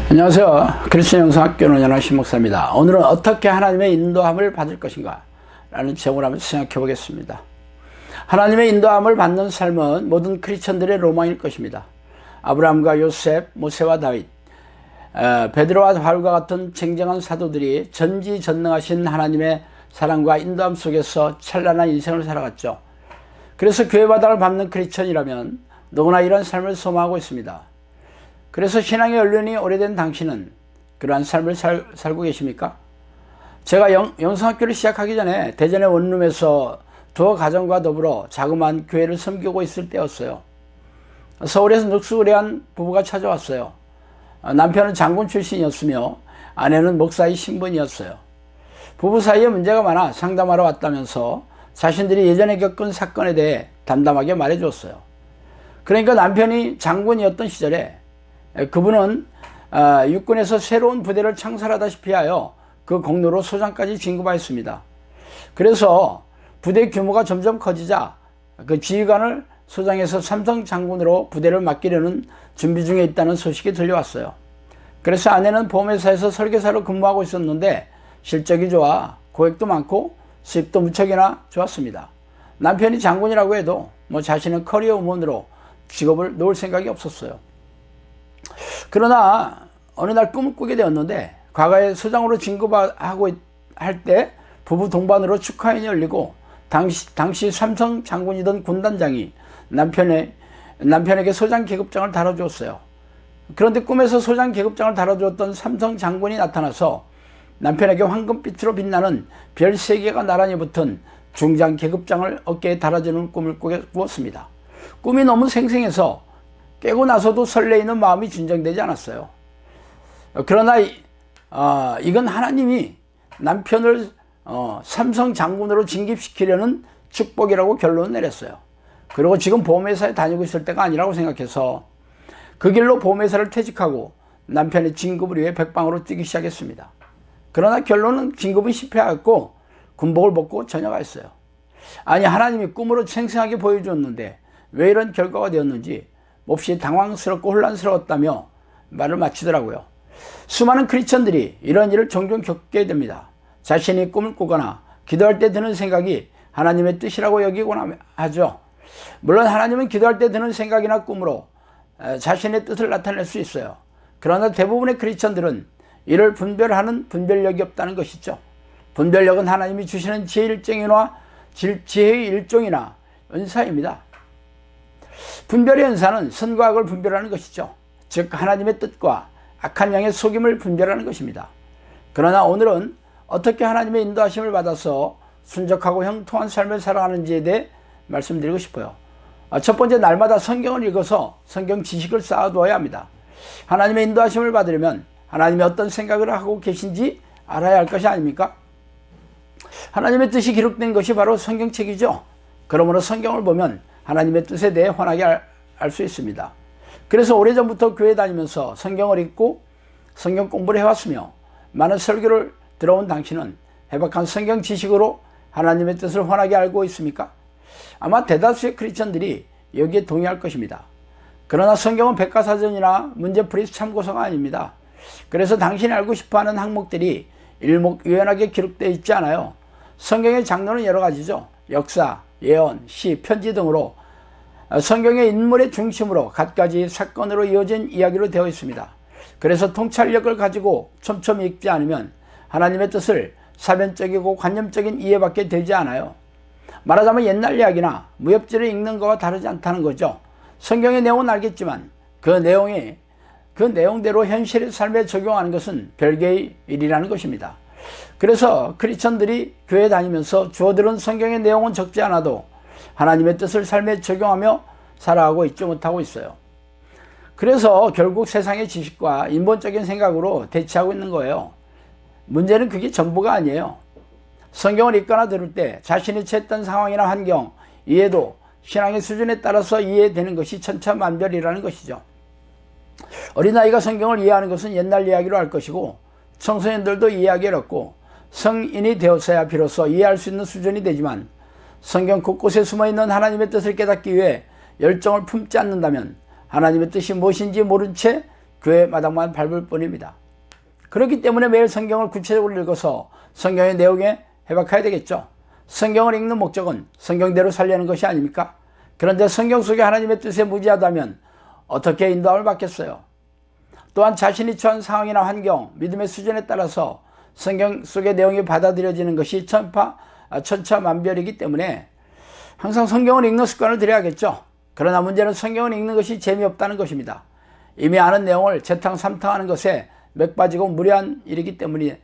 안녕하세요. 그리스도 영성학교 논현한 신목사입니다. 오늘은 어떻게 하나님의 인도함을 받을 것인가 라는 제목을 한번 생각해 보겠습니다. 하나님의 인도함을 받는 삶은 모든 크리스천들의 로망일 것입니다. 아브라함과 요셉, 모세와 다윗, 베드로와 바울과 같은 쟁쟁한 사도들이 전지전능하신 하나님의 사랑과 인도함 속에서 찬란한 인생을 살아갔죠. 그래서 교회바닥을 밟는 크리스천이라면 누구나 이런 삶을 소망하고 있습니다. 그래서 신앙의 연륜이 오래된 당신은 그러한 삶을 살고 계십니까? 제가 영성학교를 시작하기 전에 대전의 원룸에서 두어 가정과 더불어 자그마한 교회를 섬기고 있을 때였어요. 서울에서 늑수의뢰한 부부가 찾아왔어요. 남편은 장군 출신이었으며 아내는 목사의 신분이었어요. 부부 사이에 문제가 많아 상담하러 왔다면서 자신들이 예전에 겪은 사건에 대해 담담하게 말해주었어요. 그러니까 남편이 장군이었던 시절에 그분은 육군에서 새로운 부대를 창설하다시피 하여 그 공로로 소장까지 진급하였습니다. 그래서 부대 규모가 점점 커지자 그 지휘관을 소장에서 삼성 장군으로 부대를 맡기려는 준비 중에 있다는 소식이 들려왔어요. 그래서 아내는 보험회사에서 설계사로 근무하고 있었는데 실적이 좋아 고액도 많고 수입도 무척이나 좋았습니다. 남편이 장군이라고 해도 자신은 커리어 우먼으로 직업을 놓을 생각이 없었어요. 그러나 어느 날 꿈을 꾸게 되었는데 과거에 소장으로 진급하고 할 때 부부 동반으로 축하회이 열리고 당시 삼성 장군이던 군단장이 남편에게 소장 계급장을 달아주었어요. 그런데 꿈에서 소장 계급장을 달아주었던 삼성 장군이 나타나서 남편에게 황금빛으로 빛나는 별 3개가 나란히 붙은 중장 계급장을 어깨에 달아주는 꿈을 꾸었습니다. 꿈이 너무 생생해서 깨고 나서도 설레이는 마음이 진정되지 않았어요. 그러나 이건 하나님이 남편을 삼성 장군으로 진급시키려는 축복이라고 결론을 내렸어요. 그리고 지금 보험회사에 다니고 있을 때가 아니라고 생각해서 그 길로 보험회사를 퇴직하고 남편의 진급을 위해 백방으로 뛰기 시작했습니다. 그러나 결론은 진급은 실패하였고 군복을 벗고 전역하였어요. 아니, 하나님이 꿈으로 생생하게 보여주었는데 왜 이런 결과가 되었는지 몹시 당황스럽고 혼란스러웠다며 말을 마치더라고요. 수많은 크리스천들이 이런 일을 종종 겪게 됩니다. 자신이 꿈을 꾸거나 기도할 때 드는 생각이 하나님의 뜻이라고 여기곤 하죠. 물론 하나님은 기도할 때 드는 생각이나 꿈으로 자신의 뜻을 나타낼 수 있어요. 그러나 대부분의 크리스천들은 이를 분별하는 분별력이 없다는 것이죠. 분별력은 하나님이 주시는 지혜의 일종이나 은사입니다. 분별의 은사는 선과 악을 분별하는 것이죠. 즉 하나님의 뜻과 악한 양의 속임을 분별하는 것입니다. 그러나 오늘은 어떻게 하나님의 인도하심을 받아서 순적하고 형통한 삶을 살아가는지에 대해 말씀드리고 싶어요. 첫 번째, 날마다 성경을 읽어서 성경 지식을 쌓아두어야 합니다. 하나님의 인도하심을 받으려면 하나님이 어떤 생각을 하고 계신지 알아야 할 것이 아닙니까? 하나님의 뜻이 기록된 것이 바로 성경책이죠. 그러므로 성경을 보면 하나님의 뜻에 대해 환하게 알 수 있습니다. 그래서 오래전부터 교회 다니면서 성경을 읽고 성경 공부를 해왔으며 많은 설교를 들어온 당신은 해박한 성경 지식으로 하나님의 뜻을 환하게 알고 있습니까? 아마 대다수의 크리스천들이 여기에 동의할 것입니다. 그러나 성경은 백과사전이나 문제풀이 참고서가 아닙니다. 그래서 당신이 알고 싶어하는 항목들이 일목요연하게 기록되어 있지 않아요. 성경의 장르는 여러 가지죠. 역사, 예언, 시, 편지 등으로 성경의 인물의 중심으로 갖가지 사건으로 이어진 이야기로 되어 있습니다. 그래서 통찰력을 가지고 촘촘히 읽지 않으면 하나님의 뜻을 사변적이고 관념적인 이해밖에 되지 않아요. 말하자면 옛날 이야기나 무협지를 읽는 것과 다르지 않다는 거죠. 성경의 내용은 알겠지만 그 내용대로 현실의 삶에 적용하는 것은 별개의 일이라는 것입니다. 그래서 크리스천들이 교회 다니면서 주어들은 성경의 내용은 적지 않아도 하나님의 뜻을 삶에 적용하며 살아가고 있지 못하고 있어요. 그래서 결국 세상의 지식과 인본적인 생각으로 대치하고 있는 거예요. 문제는 그게 전부가 아니에요. 성경을 읽거나 들을 때 자신이 처했던 상황이나 환경, 이해도 신앙의 수준에 따라서 이해되는 것이 천차만별이라는 것이죠. 어린아이가 성경을 이해하는 것은 옛날 이야기로 할 것이고 청소년들도 이해하기 어렵고 성인이 되어서야 비로소 이해할 수 있는 수준이 되지만 성경 곳곳에 숨어있는 하나님의 뜻을 깨닫기 위해 열정을 품지 않는다면 하나님의 뜻이 무엇인지 모른 채 교회 마당만 밟을 뿐입니다. 그렇기 때문에 매일 성경을 구체적으로 읽어서 성경의 내용에 해박해야 되겠죠. 성경을 읽는 목적은 성경대로 살려는 것이 아닙니까? 그런데 성경 속에 하나님의 뜻에 무지하다면 어떻게 인도함을 받겠어요? 또한 자신이 처한 상황이나 환경, 믿음의 수준에 따라서 성경 속의 내용이 받아들여지는 것이 천차만별이기 때문에 항상 성경을 읽는 습관을 들여야겠죠. 그러나 문제는 성경을 읽는 것이 재미없다는 것입니다. 이미 아는 내용을 재탕삼탕하는 것에 맥빠지고 무례한 일이기 때문에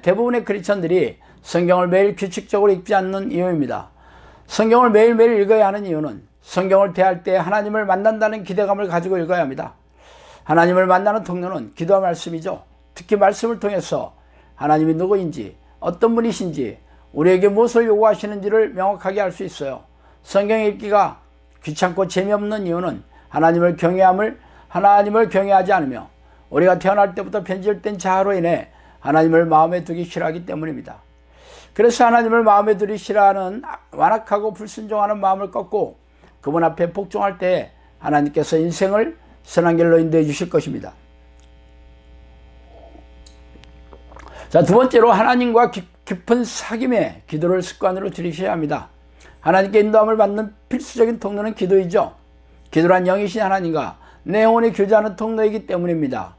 대부분의 크리스천들이 성경을 매일 규칙적으로 읽지 않는 이유입니다. 성경을 매일매일 읽어야 하는 이유는 성경을 대할 때 하나님을 만난다는 기대감을 가지고 읽어야 합니다. 하나님을 만나는 통로는 기도와 말씀이죠. 특히 말씀을 통해서 하나님이 누구인지, 어떤 분이신지, 우리에게 무엇을 요구하시는지를 명확하게 알 수 있어요. 성경 읽기가 귀찮고 재미없는 이유는 하나님을 경외하지 않으며 우리가 태어날 때부터 변질된 자아로 인해 하나님을 마음에 두기 싫어하기 때문입니다. 그래서 하나님을 마음에 두기 싫어하는 완악하고 불순종하는 마음을 꺾고 그분 앞에 복종할 때 하나님께서 인생을 선한 길로 인도해 주실 것입니다. 자, 두 번째로 하나님과 깊은 사귐의 기도를 습관으로 들이셔야 합니다. 하나님께 인도함을 받는 필수적인 통로는 기도이죠. 기도란 영이신 하나님과 내 영혼이 교제하는 통로이기 때문입니다.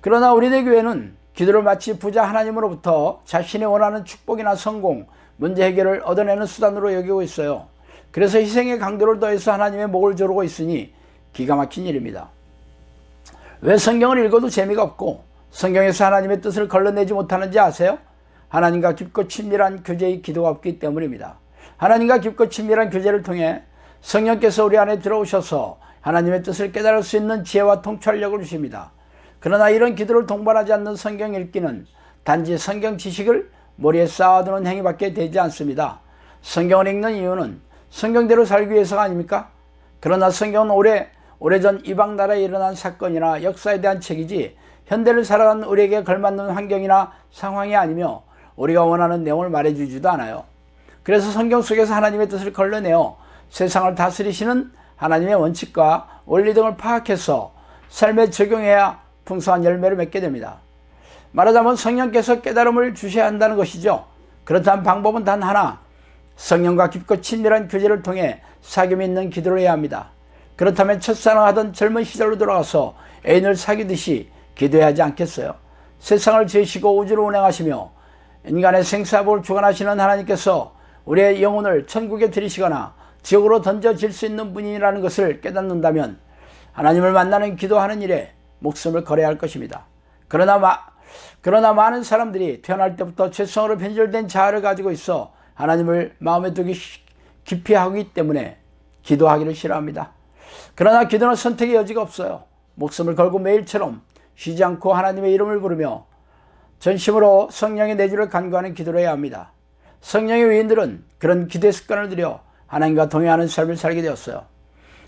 그러나 우리네 교회는 기도를 마치 부자 하나님으로부터 자신이 원하는 축복이나 성공, 문제 해결을 얻어내는 수단으로 여기고 있어요. 그래서 희생의 강도를 더해서 하나님의 목을 조르고 있으니 기가 막힌 일입니다. 왜 성경을 읽어도 재미가 없고 성경에서 하나님의 뜻을 걸러내지 못하는지 아세요? 하나님과 깊고 친밀한 교제의 기도가 없기 때문입니다. 하나님과 깊고 친밀한 교제를 통해 성령께서 우리 안에 들어오셔서 하나님의 뜻을 깨달을 수 있는 지혜와 통찰력을 주십니다. 그러나 이런 기도를 동반하지 않는 성경 읽기는 단지 성경 지식을 머리에 쌓아두는 행위밖에 되지 않습니다. 성경을 읽는 이유는 성경대로 살기 위해서가 아닙니까? 그러나 성경은 오래전 이방 나라에 일어난 사건이나 역사에 대한 책이지 현대를 살아가는 우리에게 걸맞는 환경이나 상황이 아니며 우리가 원하는 내용을 말해주지도 않아요. 그래서 성경 속에서 하나님의 뜻을 걸러내어 세상을 다스리시는 하나님의 원칙과 원리 등을 파악해서 삶에 적용해야 풍성한 열매를 맺게 됩니다. 말하자면 성령께서 깨달음을 주셔야 한다는 것이죠. 그렇다면 방법은 단 하나, 성령과 깊고 친밀한 교제를 통해 사귐이 있는 기도를 해야 합니다. 그렇다면 첫사랑하던 젊은 시절로 돌아가서 애인을 사귀듯이 기도해야 하지 않겠어요? 세상을 지으시고 우주를 운행하시며 인간의 생사복을 주관하시는 하나님께서 우리의 영혼을 천국에 들이시거나 지옥으로 던져질 수 있는 분이라는 것을 깨닫는다면 하나님을 만나는 기도하는 일에 목숨을 걸어야 할 것입니다. 그러나 많은 사람들이 태어날 때부터 죄성으로 변질된 자아를 가지고 있어 하나님을 마음에 두기 깊이 하기 때문에 기도하기를 싫어합니다. 그러나 기도는 선택의 여지가 없어요. 목숨을 걸고 매일처럼 쉬지 않고 하나님의 이름을 부르며 전심으로 성령의 내주를 간구하는 기도를 해야 합니다. 성령의 위인들은 그런 기도의 습관을 들여 하나님과 동행하는 삶을 살게 되었어요.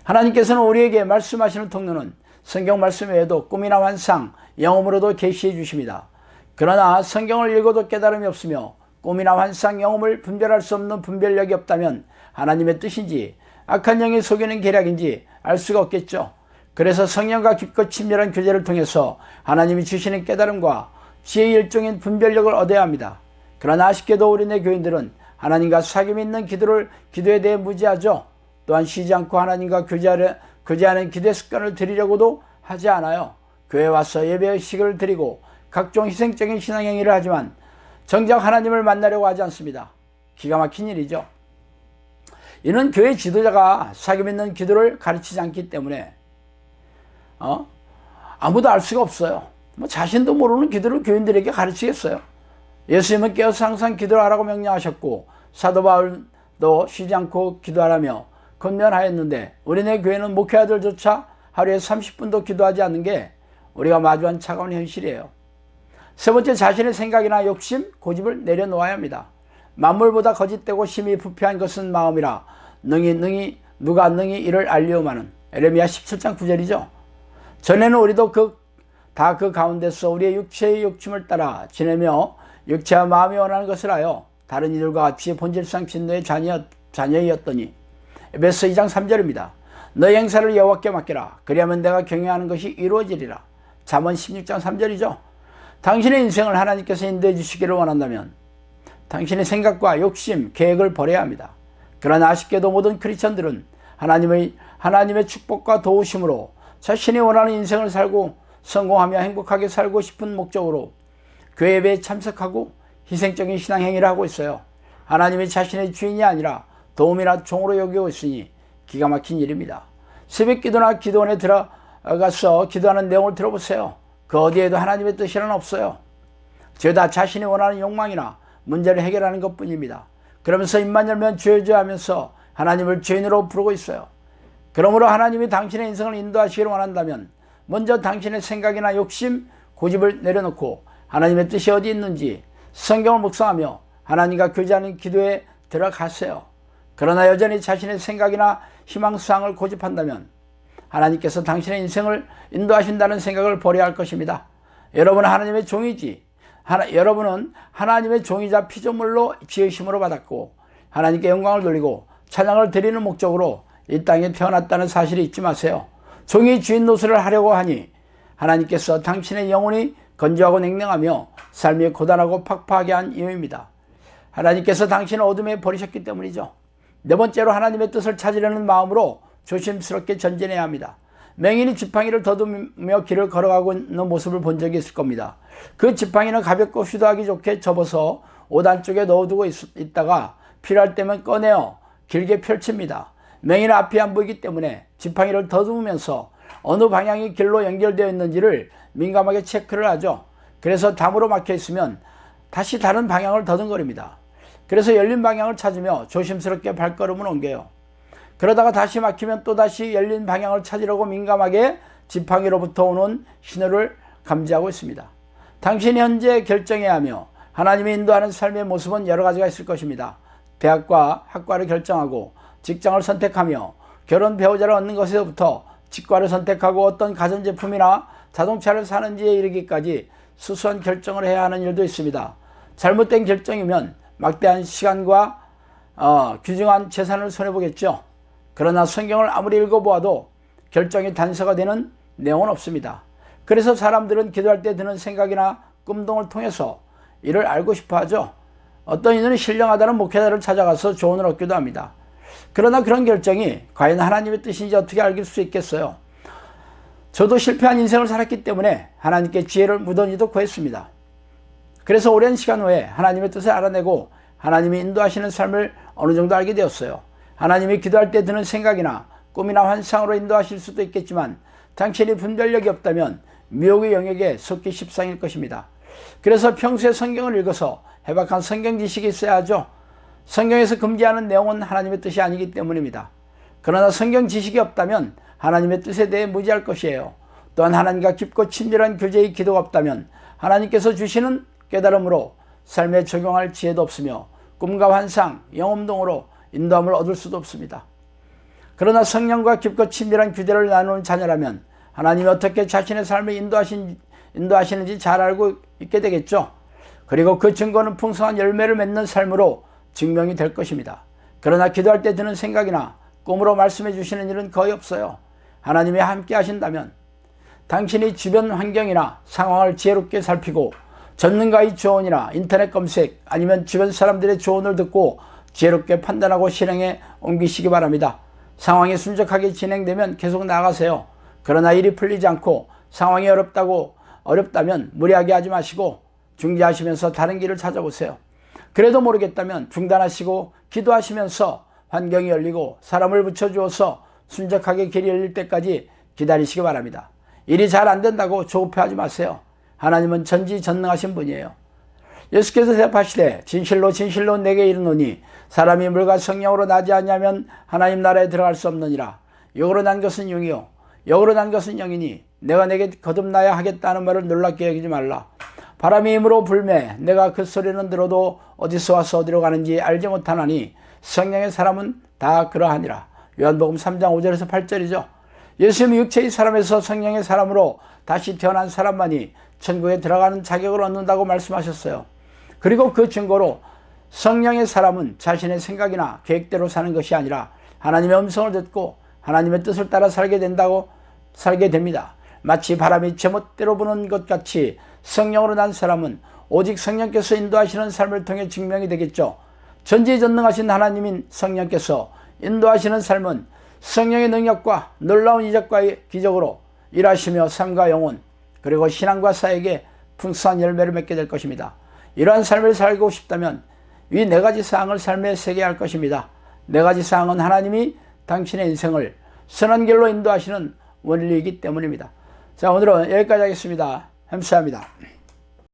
하나님께서는 우리에게 말씀하시는 통로는 성경 말씀 외에도 꿈이나 환상, 영험으로도 계시해 주십니다. 그러나 성경을 읽어도 깨달음이 없으며 꿈이나 환상, 영험을 분별할 수 없는 분별력이 없다면 하나님의 뜻인지 악한 영이 속이는 계략인지 알 수가 없겠죠. 그래서 성령과 깊고 친밀한 교제를 통해서 하나님이 주시는 깨달음과 지혜의 일종인 분별력을 얻어야 합니다. 그러나 아쉽게도 우리네 교인들은 하나님과 사귐이 있는 기도에 대해 무지하죠. 또한 쉬지 않고 하나님과 교제하는 기도의 습관을 들이려고도 하지 않아요. 교회에 와서 예배의식을 드리고 각종 희생적인 신앙행위를 하지만 정작 하나님을 만나려고 하지 않습니다. 기가 막힌 일이죠. 이는 교회 지도자가 사귐 있는 기도를 가르치지 않기 때문에 아무도 알 수가 없어요. 자신도 모르는 기도를 교인들에게 가르치겠어요. 예수님은 깨어서 항상 기도를 하라고 명령하셨고 사도 바울도 쉬지 않고 기도하라며 권면하였는데 우리네 교회는 목회자들조차 하루에 30분도 기도하지 않는 게 우리가 마주한 차가운 현실이에요. 세 번째, 자신의 생각이나 욕심, 고집을 내려놓아야 합니다. 만물보다 거짓되고 심히 부패한 것은 마음이라 누가 능히 이를 알리오마는 에레미야 17장 9절이죠. 전에는 우리도 다 그 가운데서 우리의 육체의 욕심을 따라 지내며 육체와 마음이 원하는 것을 하여 다른 이들과 같이 본질상 진노의 자녀이었더니 에베소 2장 3절입니다. 너희 행사를 여호와께 맡기라. 그리하면 내가 경영하는 것이 이루어지리라. 잠언 16장 3절이죠. 당신의 인생을 하나님께서 인도해 주시기를 원한다면 당신의 생각과 욕심, 계획을 버려야 합니다. 그러나 아쉽게도 모든 크리스천들은 하나님의 축복과 도우심으로 자신이 원하는 인생을 살고 성공하며 행복하게 살고 싶은 목적으로 교회 예배에 참석하고 희생적인 신앙 행위를 하고 있어요. 하나님이 자신의 주인이 아니라 도움이나 종으로 여기고 있으니 기가 막힌 일입니다. 새벽 기도나 기도원에 들어가서 기도하는 내용을 들어보세요. 그 어디에도 하나님의 뜻이란 없어요. 죄다 자신이 원하는 욕망이나 문제를 해결하는 것뿐입니다. 그러면서 입만 열면 죄 하면서 하나님을 죄인으로 부르고 있어요. 그러므로 하나님이 당신의 인생을 인도하시기를 원한다면 먼저 당신의 생각이나 욕심, 고집을 내려놓고 하나님의 뜻이 어디 있는지 성경을 묵상하며 하나님과 교제하는 기도에 들어가세요. 그러나 여전히 자신의 생각이나 희망사항을 고집한다면 하나님께서 당신의 인생을 인도하신다는 생각을 버려야 할 것입니다. 여러분은 하나님의 종이지. 여러분은 하나님의 종이자 피조물로 지으심으로 받았고 하나님께 영광을 돌리고 찬양을 드리는 목적으로 이 땅에 태어났다는 사실을 잊지 마세요. 종이 주인 노릇을 하려고 하니 하나님께서 당신의 영혼이 건조하고 냉랭하며 삶이 고단하고 팍팍하게 한 이유입니다. 하나님께서 당신을 어둠에 버리셨기 때문이죠. 네 번째로 하나님의 뜻을 찾으려는 마음으로 조심스럽게 전진해야 합니다. 맹인이 지팡이를 더듬으며 길을 걸어가고 있는 모습을 본 적이 있을 겁니다. 그 지팡이는 가볍고 휴대하기 좋게 접어서 옷 안쪽에 넣어두고 있다가 필요할 때면 꺼내어 길게 펼칩니다. 맹인은 앞이 안 보이기 때문에 지팡이를 더듬으면서 어느 방향이 길로 연결되어 있는지를 민감하게 체크를 하죠. 그래서 담으로 막혀 있으면 다시 다른 방향을 더듬거립니다. 그래서 열린 방향을 찾으며 조심스럽게 발걸음을 옮겨요. 그러다가 다시 막히면 또다시 열린 방향을 찾으려고 민감하게 지팡이로부터 오는 신호를 감지하고 있습니다. 당신이 현재 결정해야 하며 하나님이 인도하는 삶의 모습은 여러 가지가 있을 것입니다. 대학과 학과를 결정하고 직장을 선택하며 결혼 배우자를 얻는 것에서부터 치과를 선택하고 어떤 가전제품이나 자동차를 사는지에 이르기까지 수수한 결정을 해야 하는 일도 있습니다. 잘못된 결정이면 막대한 시간과 귀중한 재산을 손해보겠죠. 그러나 성경을 아무리 읽어보아도 결정이 단서가 되는 내용은 없습니다. 그래서 사람들은 기도할 때 드는 생각이나 꿈동을 통해서 이를 알고 싶어 하죠. 어떤 이는 신령하다는 목회자를 찾아가서 조언을 얻기도 합니다. 그러나 그런 결정이 과연 하나님의 뜻인지 어떻게 알 수 있겠어요? 저도 실패한 인생을 살았기 때문에 하나님께 지혜를 묻어니도 구했습니다. 그래서 오랜 시간 후에 하나님의 뜻을 알아내고 하나님이 인도하시는 삶을 어느 정도 알게 되었어요. 하나님이 기도할 때 드는 생각이나 꿈이나 환상으로 인도하실 수도 있겠지만 당신이 분별력이 없다면 미혹의 영역에 속기 십상일 것입니다. 그래서 평소에 성경을 읽어서 해박한 성경 지식이 있어야 하죠. 성경에서 금지하는 내용은 하나님의 뜻이 아니기 때문입니다. 그러나 성경 지식이 없다면 하나님의 뜻에 대해 무지할 것이에요. 또한 하나님과 깊고 친밀한 교제의 기도가 없다면 하나님께서 주시는 깨달음으로 삶에 적용할 지혜도 없으며 꿈과 환상, 영험동으로 인도함을 얻을 수도 없습니다. 그러나 성령과 깊고 친밀한 교제를 나누는 자녀라면 하나님이 어떻게 자신의 삶을 인도하시는지 잘 알고 있게 되겠죠. 그리고 그 증거는 풍성한 열매를 맺는 삶으로 증명이 될 것입니다. 그러나 기도할 때 드는 생각이나 꿈으로 말씀해 주시는 일은 거의 없어요. 하나님이 함께 하신다면 당신이 주변 환경이나 상황을 지혜롭게 살피고 전문가의 조언이나 인터넷 검색 아니면 주변 사람들의 조언을 듣고 지혜롭게 판단하고 실행에 옮기시기 바랍니다. 상황이 순적하게 진행되면 계속 나아가세요. 그러나 일이 풀리지 않고 상황이 어렵다면 무리하게 하지 마시고 중지하시면서 다른 길을 찾아보세요. 그래도 모르겠다면 중단하시고 기도하시면서 환경이 열리고 사람을 붙여주어서 순적하게 길이 열릴 때까지 기다리시기 바랍니다. 일이 잘 안 된다고 조급해하지 마세요. 하나님은 전지전능하신 분이에요. 예수께서 대답하시되 진실로 진실로 내게 이르노니 사람이 물과 성령으로 나지 아니하면 하나님 나라에 들어갈 수 없느니라. 영으로 난 것은 영이요 영으로 난 것은 영이니 내가 내게 거듭나야 하겠다는 말을 놀랍게 여기지 말라. 바람이 힘으로 불매 내가 그 소리는 들어도 어디서 와서 어디로 가는지 알지 못하나니 성령의 사람은 다 그러하니라. 요한복음 3장 5절에서 8절이죠. 예수님이 육체의 사람에서 성령의 사람으로 다시 태어난 사람만이 천국에 들어가는 자격을 얻는다고 말씀하셨어요. 그리고 그 증거로 성령의 사람은 자신의 생각이나 계획대로 사는 것이 아니라 하나님의 음성을 듣고 하나님의 뜻을 따라 살게 됩니다. 마치 바람이 제멋대로 부는 것 같이 성령으로 난 사람은 오직 성령께서 인도하시는 삶을 통해 증명이 되겠죠. 전지전능하신 하나님인 성령께서 인도하시는 삶은 성령의 능력과 놀라운 이적과의 기적으로 일하시며 삶과 영혼 그리고 신앙과 사역에 풍성한 열매를 맺게 될 것입니다. 이러한 삶을 살고 싶다면 이 네 가지 사항을 삶에 새겨야 할 것입니다. 네 가지 사항은 하나님이 당신의 인생을 선한 길로 인도하시는 원리이기 때문입니다. 자, 오늘은 여기까지 하겠습니다. 감사합니다.